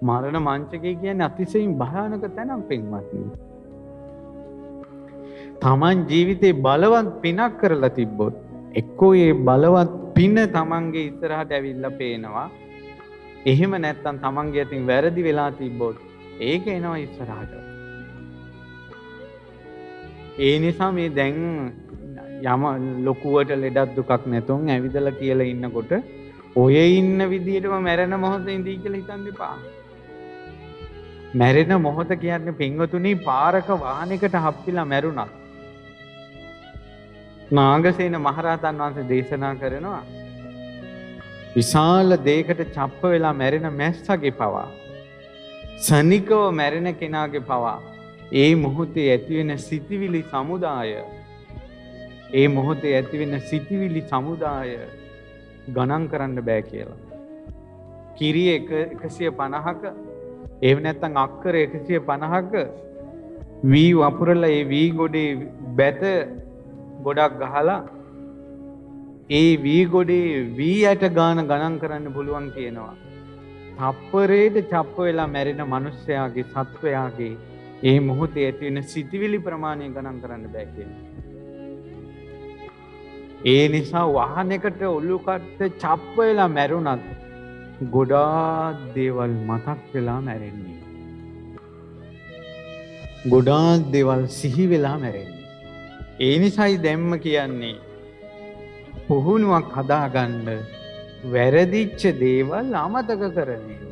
මරණ මංචකය කියන්නේ අතිශයින් භයානක තැනක් පින්වත්නි. තමන් ජීවිතේ බලවත් පිනක් කරලා තිබ්බොත් එක්කෝ ඒ බලවත් පින තමන්ගේ ඉස්සරහට ඇවිල්ලා පේනවා. එහෙම නැත්නම් තමන්ගේ අතින් වැරදි වෙලා තිබ්බොත් ඒක එනවා ඉස්සරහට. ඒ නිසා මේ දැන් යම ලොකුවට ලෙඩක් දුකක් නැතුන් ඇවිදලා කියලා ඉන්නකොට ඔය ඉන්න විදිහටම මැරෙන මොහොතේ ඉඳී කියලා හිතන්න එපා. මැරෙන මොහොත කියන්නේ පින්වතුනි පාරක වාහනයකට හප්පිලා මැරුණා. නාගසේන මහරහතන් වහන්සේ දේශනා කරනවා විශාල දෙයකට චප්ප වෙලා මැරෙන මැස්සගේ පවා සනිකව මැරෙන කෙනාගේ පවා ඒ මොහොතේ ඇතිවෙන සිතිවිලි සමුදාය ගණන් කරන්න බෑ කියලා. කිරි 150ක එහෙම නැත්නම් අක්කර 150ක වී වපුරලා ඒ වී ගොඩේ බැත ගොඩක් ගහලා ඒ වී ගොඩේ වී ඇට ගණන් කරන්න පුළුවන් කියනවා. තප්පරේට චප්ප වෙලා මැරෙන මිනිස්යාගේ සත්වයාගේ ඒ මොහොතේ ඇති වෙන සිතිවිලි ප්‍රමාණය ගණන් කරන්න බෑ කියනවා. ඒ නිසා වාහනයකට ඔලුකට චප්ප වෙලා මැරුණත් ගොඩාක් දේවල් මතක් වෙලා මැරෙන්නේ. ගොඩාක් දේවල් සිහි වෙලා මැරෙන්නේ. ඒ නිසායි දැම්ම කියන්නේ පුහුණුවක් හදාගන්න වැරදිච්ච දේවල් අමතක කරන්නේ.